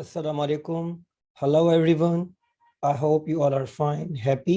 Assalamu alaikum. Hello everyone. I hope you all are fine, happy.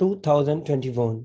2021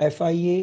FIA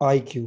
IQ।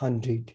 100।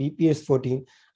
BPS 14।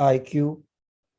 IQ।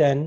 10,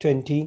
20,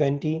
20,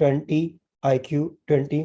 20, IQ 20।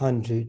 100,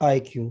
IQ।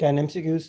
10 MCQs,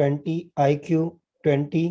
20, IQ 20,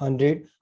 100,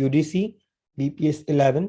UDC BPS 11,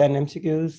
10 MCQs,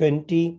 20,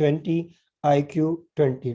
20, IQ 20,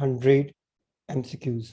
100 MCQs,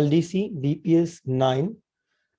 LDC BPS 9,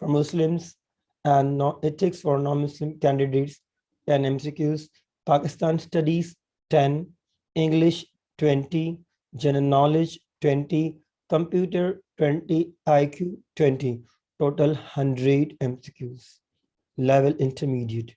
for Muslims and ethics for non-Muslim candidates 10 MCQs, Pakistan studies 10, English 20, general knowledge 20, computer 20, IQ 20, total 100 MCQs, level intermediate.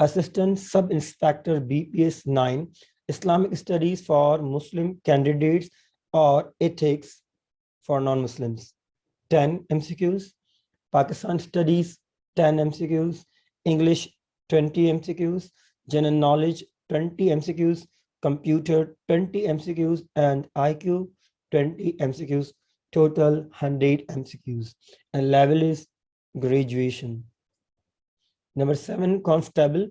assistant sub inspector BPS 9, Islamic studies for Muslim candidates or ethics for non-Muslims 10 MCQs, Pakistan Studies 10 MCQs, English 20 MCQs, General Knowledge 20 MCQs, Computer 20 MCQs, and IQ 20 MCQs, total 100 MCQs, and level is graduation. Number 7 Constable,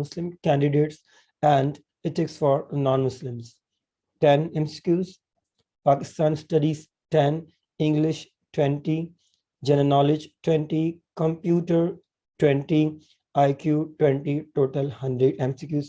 Muslim candidates and Ethics for non-Muslims 10 MCQs, Pakistan Studies 10, English 20, General Knowledge 20, Computer 20, IQ 20, total 100 MCQs,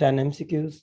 10 MCQs,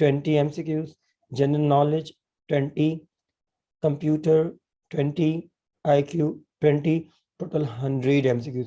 20 MCQs, general knowledge 20, computer 20, IQ 20, total 100 MCQs,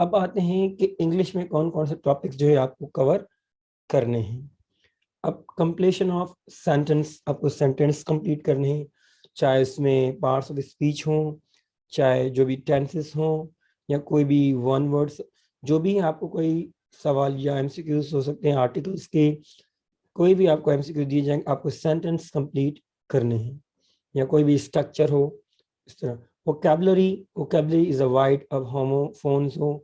اب آتے ہیں کہ English میں کون کون سے topics جو ہے آپ کو کور کرنے ہیں. اب کمپلیشن آف سینٹینس, آپ کو سینٹینس کمپلیٹ کرنے ہیں, چاہے اس میں پارٹس آف اسپیچ ہوں, چاہے جو بھی ٹینسز ہوں, یا کوئی بھی ون ورڈس, جو بھی آپ کو کوئی سوال یا ایم سی کیوز ہو سکتے ہیں آرٹیکلس کے, کوئی بھی آپ کو ایم سی کیو دیے جائیں, آپ کو سینٹینس کمپلیٹ کرنے ہیں, یا کوئی بھی اسٹرکچر ہو اس طرح. ووکیبلری از اے وائڈ, اب ہوموفونز ہو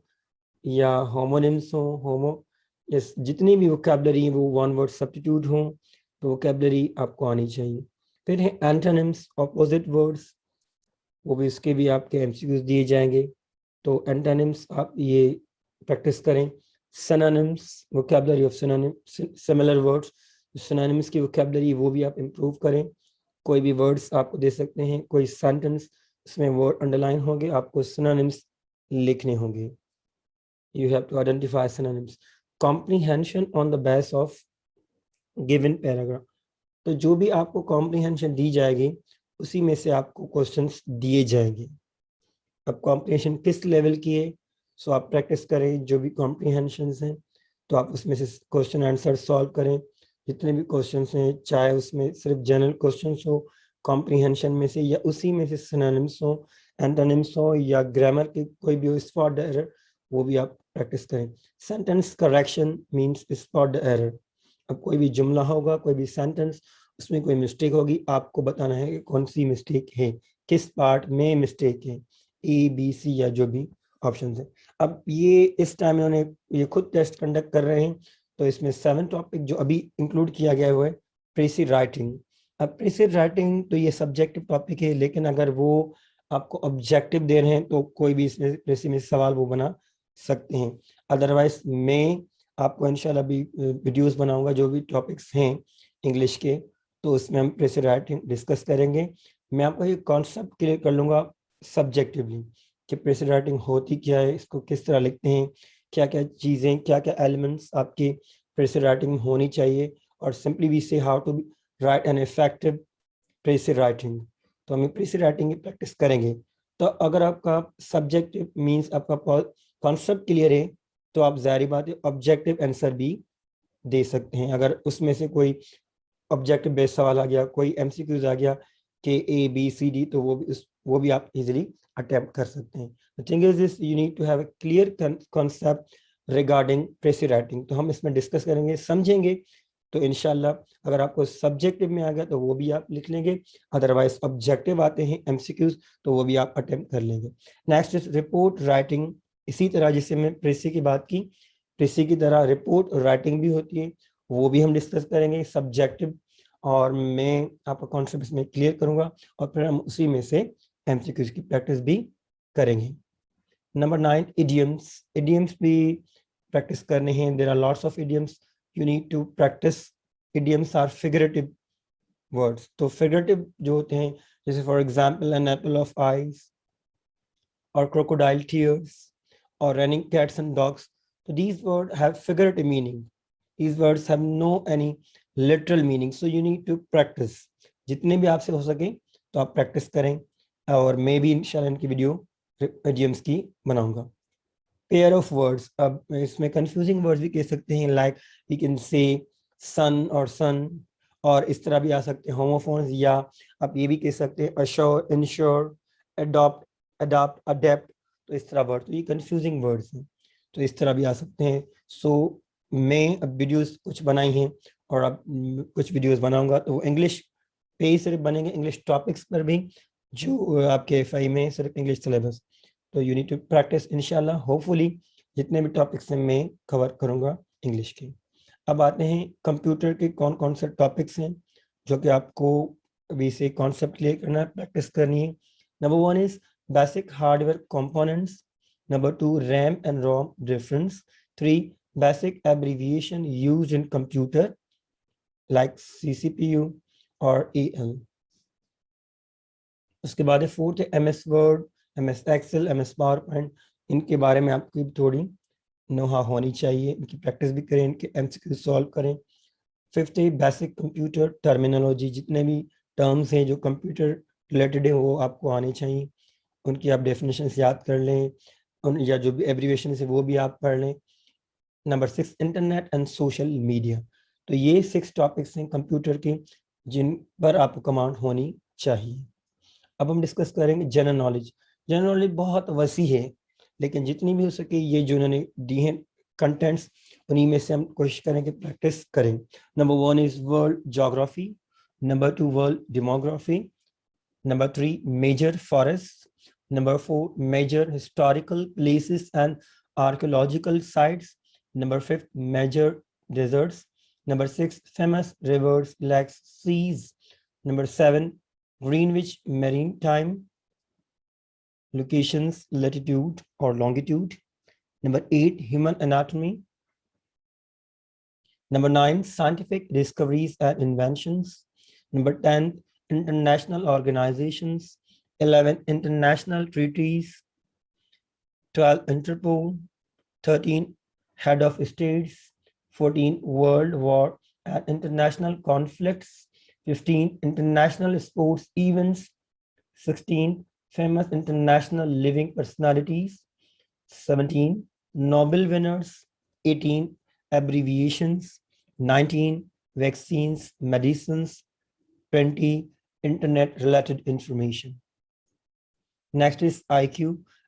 یا ہومونیمس ہو, یس جتنی بھی ووکیبلری ہیں وہ ون ورڈ سبسٹیٹیوٹ ہوں تو ووکیبلری آپ کو آنی چاہیے. پھر ہیں اینٹونیمس, اپوزٹ ورڈس, وہ بھی اس کے بھی آپ کے ایم سی کیوز دیے جائیں گے, تو اینٹونیمس آپ یہ پریکٹس کریں. Synonyms, vocabulary of similar words, synonyms کی ووکیبلری وہ بھی آپ امپروو کریں. کوئی بھی ورڈس آپ کو دے سکتے ہیں, کوئی سینٹینس اس میں ورڈ انڈر لائن ہوں گے, آپ کو سینونیمس لکھنے ہوں گے. You have to identify synonyms. Comprehension on the basis of given paragraph. تو جو بھی آپ کو کمپریہنشن دی جائے گی اسی میں سے آپ کو کوشچنس دیے جائیں گے. اب کمپریہنشن کس لیول کی ہے, سو آپ پریکٹس کریں جو بھی کمپریہنشنس ہیں, تو آپ اس میں سے کوشچن آنسر سالو کریں. جتنے بھی کوشچنس ہیں, چاہے اس میں صرف جنرل کوشچنس ہو کمپریہنشن میں سے, یا اسی میں سے سینونیمس ہو, اینٹونیمس ہو, یا گرامر کی کوئی بھی اسپاٹ ایرر, وہ بھی آپ پریکٹس کریں. Sentence correction means spot error. اب کوئی بھی جملہ ہوگا, کوئی بھی سینٹینس, اس میں کوئی مسٹیک ہوگی, آپ کو بتانا ہے کہ کون سی مسٹیک ہے, کس پارٹ میں مسٹیک ہے, اے بی سی یا جو بھی آپشنز ہیں. اب یہ اس ٹائم انہوں نے یہ خود ٹیسٹ کنڈکٹ کر رہے ہیں, تو اس میں 7 ٹاپک جو ابھی انکلوڈ کیا گیا ہے پریسی رائٹنگ. اب پریسی رائٹنگ تو یہ سبجیکٹو ٹاپک ہے, لیکن اگر وہ آپ کو آبجیکٹو دے رہے ہیں تو کوئی بھی اس میں پریسی میں سوال وہ بنا سکتے ہیں. ادروائز میں آپ کو انشاءاللہ بھی ویڈیوز بناؤں گا جو بھی ٹاپکس ہیں انگلش کے, تو اس میں ہم پریسی رائٹنگ ڈسکس کریں گے. میں آپ کو یہ کانسیپٹ کلیئر کر لوں گا سبجیکٹیولی کہ پریسی رائٹنگ ہوتی کیا ہے, اس کو کس طرح لکھتے ہیں, کیا کیا چیزیں, کیا کیا ایلیمنٹس آپ کی پریسی رائٹنگ میں ہونی چاہیے, اور simply we say how to write an effective precis writing. تو ہم پریسی رائٹنگ کی پریکٹس کریں گے. تو اگر آپ کا سبجیکٹ مینس آپ کا کانسیپٹ کلیئر ہے تو آپ ظاہری بات ہے آبجیکٹو آنسر بھی دے سکتے ہیں. اگر اس میں سے کوئی آبجیکٹو بیس سوال آ گیا, کوئی ایم سی کیوز آ گیا کہ اے بی سی ڈی, تو وہ بھی آپ ایزیلی اٹیمپٹ کر سکتے ہیں. The thing is this, you need to have a clear concept regarding precis writing. تو ہم اس میں ڈسکس کریں گے, سمجھیں گے, تو انشاءاللہ اگر آپ کو سبجیکٹو میں آ گیا تو وہ بھی آپ لکھ لیں گے, ادروائز آبجیکٹو آتے ہیں ایم سی کیوز تو وہ بھی آپ اٹیمپٹ کر لیں گے. Next report writing. اسی طرح جسے میں پریسی کی بات کی, پریسی کی طرح رپورٹ رائٹنگ بھی ہوتی ہے, وہ بھی ہم ڈسکس کریں گے سبجیکٹو, اور میں آپ کا کانسیپٹ اس میں کلیئر کروں گا, اور پھر ہم اسی میں سے ایم سی کیوز کی پریکٹس بھی کریں گے. Number 9 idioms. ایڈیمس بھی پریکٹس کرنے ہیں. There are lots of idioms, you need to practice. Idioms are figurative words. تو فگریٹو جو ہوتے ہیں, جیسے for example an apple of eyes, اور کروکوڈائل ٹیئرس, اور running cats and dogs. So these words have figurative meaning. These words have no any literal meaning. So you need to practice. جتنے بھی آپ سے ہو سکے تو آپ پریکٹس کریں, اور میں بھی انشاءاللہ ان کی ویڈیو ایڈیمس کی بناؤں گا. Pair of words. اب اس میں کنفیوزنگ ورڈس بھی کہہ سکتے ہیں, لائک وی کین سے سن اور سن, اور اس طرح بھی آ سکتے ہیں ہوموفونز, یا آپ یہ بھی کہہ سکتے ہیں اشور, انشور, اڈاپٹ, اڈاپٹ, اڈیپٹ. تو اس طرح ورڈ, تو یہ کنفیوزنگ ورڈس ہیں, تو اس طرح بھی آ سکتے ہیں. سو میں اب ویڈیوز کچھ بنائی ہیں, اور اب کچھ ویڈیوز بناؤں گا, تو وہ انگلش پہ ہی صرف بنیں گے, انگلش ٹاپکس پر بھی جو آپ کے ایف آئی میں صرف انگلش سلیبس. تو یو نیڈ ٹو پریکٹس انشاءاللہ. ہوپ فلی جتنے بھی ٹاپکس ہیں میں کور کروں گا انگلش کے. اب آتے ہیں کمپیوٹر کے کون کون سے ٹاپکس ہیں جو کہ آپ کو ابھی سے کانسیپٹ کلیئر کرنا ہے, پریکٹس کرنی ہے. Number 1 is basic hard where components. Number 2, RAM and ROM difference. 3, basic abbreviation used in computer like CCPU or AL. اس کے بعد 4th ہے MS Word, MS Excel, MS PowerPoint. ان کے بارے میں آپ کی تھوڑی نوحہ ہونی چاہیے, ان کی پریکٹس بھی کریں, ان کے MCQ سالو کریں. 5th ہے بیسک کمپیوٹر ٹرمینالوجی. جتنے بھی ٹرمز ہیں جو کمپیوٹر ریلیٹڈ ہیں وہ آپ کو آنے چاہیے, ان کی آپ ڈیفینیشنز یاد کر لیں. یا جو بھی ایبریویشن ہے وہ بھی آپ پڑھ لیں. Number 6 internet and social media. تو یہ 6 ٹاپکس ہیں کمپیوٹر کے جن پر آپ کو کمانڈ ہونی چاہیے. اب ہم ڈسکس کریں گے جنرل نالج. جنرل نالج بہت وسیع ہے لیکن جتنی بھی ہو سکے یہ جو انہوں نے دی ہیں کنٹینٹس انہیں میں سے ہم کوشش کریں کہ پریکٹس کریں. نمبر 1 از ورلڈ جغرافی. Number 2 world demography. Number 3 major forest. Number 4 major historical places and archaeological sites. Number 5 major deserts. Number 6 famous rivers, lakes, seas. Number 7 Greenwich maritime locations, latitude or longitude. Number 8 human anatomy. Number 9 scientific discoveries and inventions. Number 10 international organizations. 11 international treaties. 12 Interpol. 13 head of states. 14 world war and international conflicts. 15 international sports events. 16 famous international living personalities. 17 Nobel winners. 18 abbreviations. 19 vaccines, medicines. 20 internet related information. Next is IQ.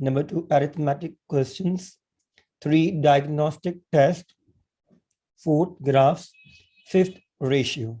Number 2 arithmetic questions. 3 diagnostic test. 4 graphs. 5th ratio.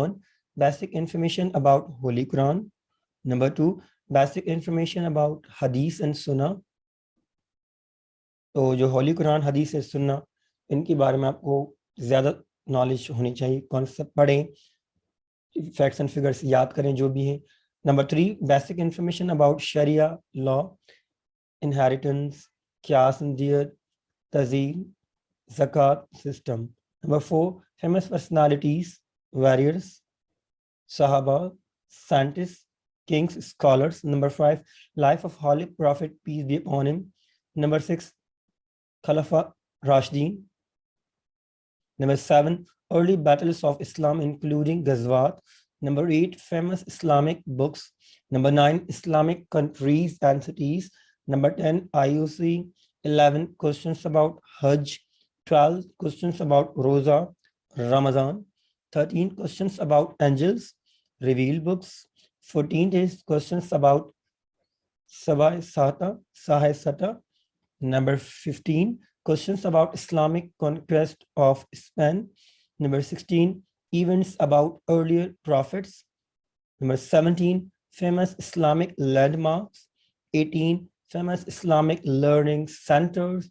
1 basic information about Holy Quran. Number 2 basic information about Hadith and Sunnah. تو جو ہولی قرآن حدیث ہے سننا ان کے بارے میں آپ کو زیادہ نالج ہونی چاہیے. کانسیپٹ پڑھیں, فیکٹس اینڈ فگرس یاد کریں جو بھی ہیں. نمبر 3 بیسک انفارمیشن اباؤٹ شریعہ لا, انہیریٹنس, قیاس اینڈ دیت, تزیل, زکوٰۃ system. Number 4 famous personalities, warriors, صحابہ, scientist, kings, scholars. Number 5 life of holy prophet peace be upon him. Number 6 خلفاء راشدین. Number 7 early battles of Islam including غزوات. Number 8 famous Islamic books. Number 9 Islamic countries and cities. Number 10 IUC. 11 questions about Hajj. 12 questions about Roza, Ramadan. 13 questions about angels, revealed books. 14 is questions about Sahai Sata. Number 15 questions about Islamic conquest of Spain. Number 16 events about earlier prophets. Number 17 famous Islamic landmarks. 18 famous Islamic learning centers.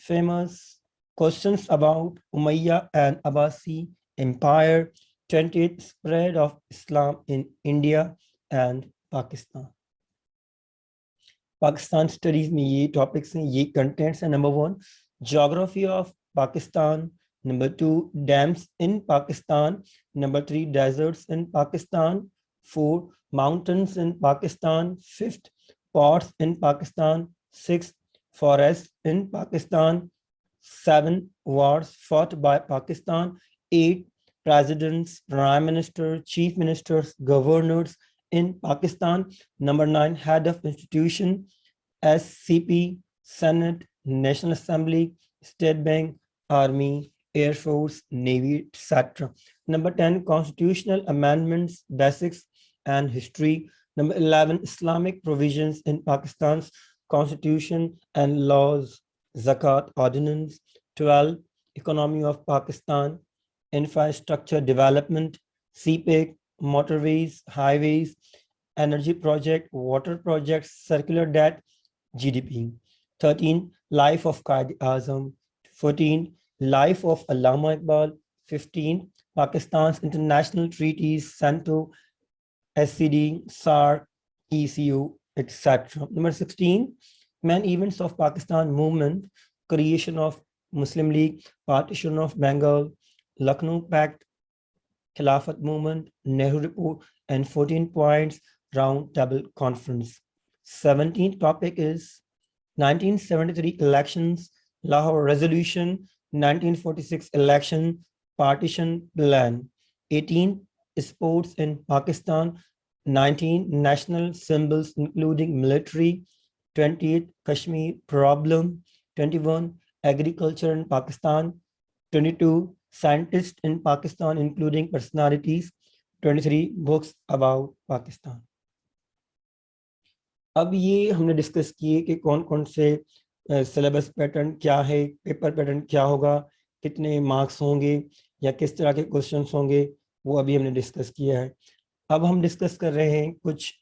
famous questions about Umayyad and Abbasi empire. 20th spread of Islam in India and Pakistan. Pakistan studies میں یہ topics ہیں, یہ contents ہیں. Number 1 جغرافی of Pakistan. Number 2 dams in Pakistan. Number 3 deserts in Pakistan. 4 mountains in Pakistan. 5th ports in Pakistan. 6th forests in Pakistan. 7 wars fought by Pakistan. 8 presidents, prime minister, chief ministers, governors in Pakistan. Number 9 head of institution, SCP, Senate, National Assembly, State Bank, Army, Air Force, Navy, etc. Number 10 constitutional amendments, basics and history. Number 11 Islamic provisions in Pakistan's constitution and laws, Zakat ordinance. 12 economy of Pakistan, infrastructure development, CPEC, motorways, highways, energy project, water projects, circular debt, GDP. 13 life of Qaid Azam. 14 life of Allama Iqbal. 15 Pakistan's international treaties, CENTO, SCD, SAR, ECU, etc. Number 16 main events of Pakistan movement, creation of Muslim League, partition of Bengal, Lucknow Pact, Khilafat movement, Nehru report, and 14 points round table conference. 17th topic is 1973 elections, Lahore resolution, 1946 election, partition plan. 18 sports in Pakistan, 19 national symbols including military, 28 Kashmir problem, 21 agriculture in Pakistan, 22 scientists in Pakistan including personalities, 23 books about Pakistan. اب یہ ہم نے discuss کیے کہ کون کون سے syllabus pattern کیا ہے, پیپر پیٹرن کیا ہوگا, کتنے مارکس ہوں گے یا کس طرح کے کوشچنس ہوں گے, وہ ابھی ہم نے ڈسکس کیا ہے. اب ہم ڈسکس کر رہے ہیں کچھ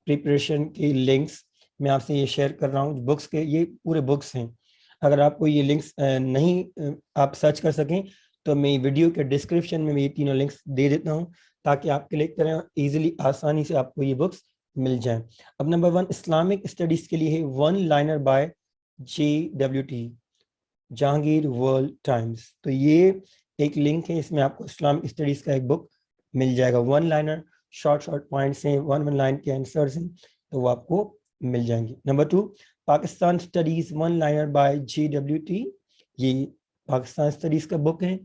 پریپریشن کی لنکس. میں آپ سے یہ شیئر کر رہا ہوں بکس کے, یہ پورے بکس ہیں. اگر آپ کو یہ لنکس نہیں آپ سرچ کر سکیں تو میں ویڈیو کے ڈسکرپشن میں یہ تینوں لنکس دے دیتا ہوں تاکہ آپ کلک کریں اور ایزیلی آسانی سے آپ کو یہ بکس مل جائیں. اب نمبر 1 اسلامک اسٹڈیز کے لیے ہے one liner by JWT, Jahangir world times. تو یہ ایک لنک ہے, اس میں آپ کو اسلامک اسٹڈیز کا ایک بک مل جائے گا. ون لائنر, شارٹ پوائنٹس ہیں, ون لائن کے آنسرز ہیں, تو وہ آپ کو مل جائیں گے. Number 2 Pakistan studies one liner by JWT, یہ پاکستان اسٹڈیز کا بک ہے.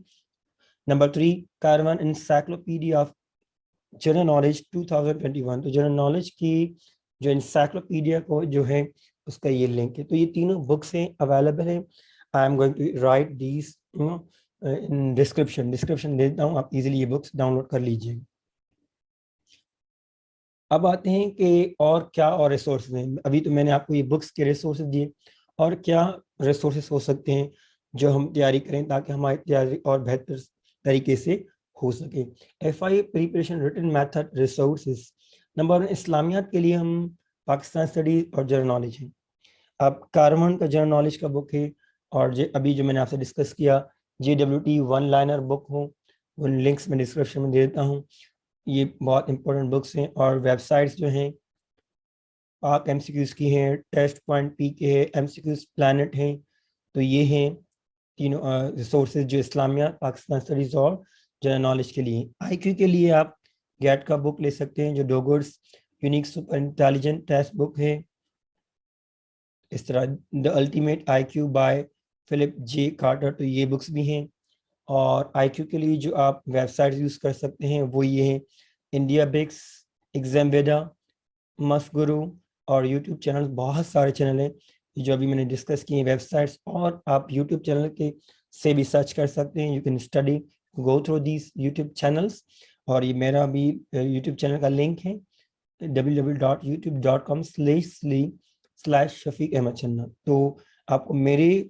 Number 3 Karwan encyclopedia of general knowledge 2021, تو جنرل نالج کی جو انسائکلوپیڈیا کو جو ہے اس کا یہ لنک ہے. تو یہ تینوں بکس ہیں, اویلیبل ہیں. I am going to write these description دے دیتا ہوں, آپ ایزیلی یہ بکس ڈاؤن لوڈ کر لیجیے. اب آتے ہیں کہ اور کیا اور ریسورسز ہیں. ابھی تو میں نے آپ کو یہ بکس کے ریسورسز دیے, اور کیا ریسورسز ہو سکتے ہیں جو ہم تیاری کریں تاکہ ہماری تیاری اور بہتر طریقے سے ہو سکے. FIA preparation return method resources. Number 1 اسلامیات کے لیے ہم پاکستان اسٹڈیز اور جنرل نالج ہیں. اب کارون کا جنرل نالج کا بک ہے, اور ابھی جو میں نے آپ سے ڈسکس کیا JWT ون لائنر بک ہوں, ان لنکس میں ڈسکرپشن میں دے دیتا ہوں. یہ بہت امپورٹنٹ بکس ہیں, اور ویب سائٹس جو ہیں پاک MCQs کی ہیں, ٹیسٹ پوائنٹ پی کے ہے, MCQs پلانٹ ہیں. تو یہ ہیں تینوں ریسورسز جو اسلامیات, پاکستان اسٹڈیز اور جنرل نالج کے لیے. IQ کے لیے آپ گیٹ کا بک لے سکتے ہیں جو Dogars unique super intelligent test book ہے. اس طرح the ultimate IQ by Philip J Carter, تو یہ بکس بھی ہیں. اور IQ کے لیے جو آپ ویب سائٹ یوز کر سکتے ہیں وہ یہ ہیں انڈیا بکس, ایگزام ویدا, مسٹ گرو, اور یوٹیوب چینل. بہت سارے چینل ہیں جو ابھی میں نے ڈسکس کیے ہیں ویب سائٹس, اور آپ یوٹیوب چینل کے سے بھی سرچ کر سکتے ہیں. You can study go through these YouTube channels. اور یہ میرا بھی یوٹیوب چینل کا لنک ہے www.youtube.com/Shafiq Ahmed Channa. تو آپ کو میرے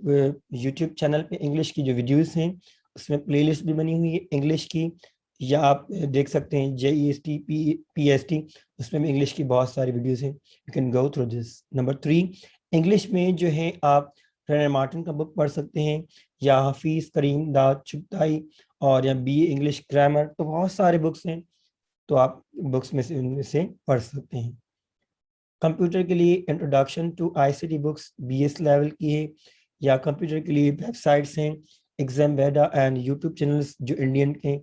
یوٹیوب چینل پہ انگلش کی جو ویڈیوز ہیں اس میں پلے لسٹ بھی بنی ہوئی ہے انگلش کی, یا آپ دیکھ سکتے ہیں JEST PST, اس میں بھی انگلش کی بہت ساری ویڈیوز ہیں. You can go through this. Number 3 English میں جو ہے آپ رینر مارٹن کا بک پڑھ سکتے ہیں, یا حفیظ کریم داد چغتائی, اور یا BA انگلش گرامر. تو بہت سارے بکس ہیں, تو آپ بکس میں سے ان میں سے پڑھ سکتے ہیں. کمپیوٹر کے لیے introduction to ICT books BS level کی ہے, یا کمپیوٹر کے لیے ویب سائٹس ہیں ExamVeda and YouTube channels جو انڈین کے,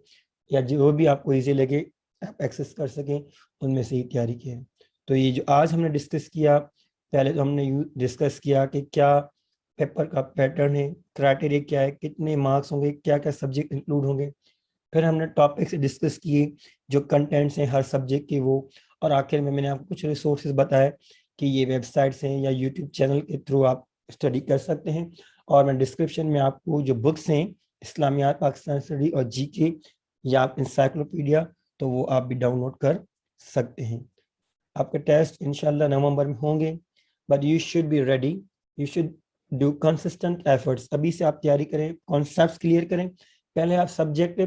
یا جو بھی آپ کو ایزی لگے آپ ایکسیس کر سکیں, ان میں سے ہی تیاری کی ہے. تو یہ جو آج ہم نے ڈسکس کیا, پہلے تو ہم نے ڈسکس کیا کہ کیا پیپر کا پیٹرن ہے, کرائٹیریا کیا ہے, کتنے مارکس ہوں گے, کیا کیا سبجیکٹ انکلوڈ ہوں گے. پھر ہم نے ٹاپک سے ڈسکس کیے جو کنٹینٹس ہیں ہر سبجیکٹ کے وہ, اور آخر میں نے آپ کو کچھ ریسورسز بتایا کہ یہ ویب سائٹس ہیں یا یوٹیوب چینل کے تھرو آپ اسٹڈی کر سکتے ہیں. اور میں ڈسکرپشن میں آپ کو جو بکس ہیں اسلامیات, پاکستان اسٹڈی اور GK, یا آپ انسائکلوپیڈیا, تو وہ آپ بھی ڈاؤن لوڈ کر سکتے ہیں. آپ کے ٹیسٹ انشاءاللہ نومبر میں ہوں گے, but you should be ready, you should do consistent efforts. ابھی سے آپ تیاری کریں, کانسیپٹس کلیئر کریں. پہلے آپ سبجیکٹ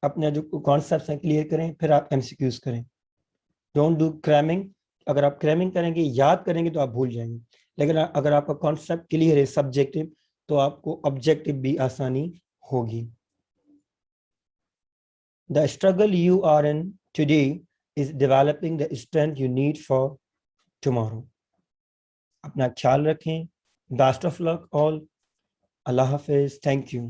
اپنے جو کانسیپٹس ہیں کلیئر کریں, پھر آپ MCQs کریں. Don't do cramming. اگر آپ کریمنگ کریں گے, یاد کریں گے, تو آپ بھول جائیں گے. لیکن اگر آپ کا کانسیپٹ کلیئر ہے سبجیکٹو, تو آپ کو آبجیکٹو بھی آسانی ہوگی. The struggle you are in today is developing the strength you need for tomorrow. اپنا خیال رکھیں. Best of luck all. اللہ حافظ. Thank you.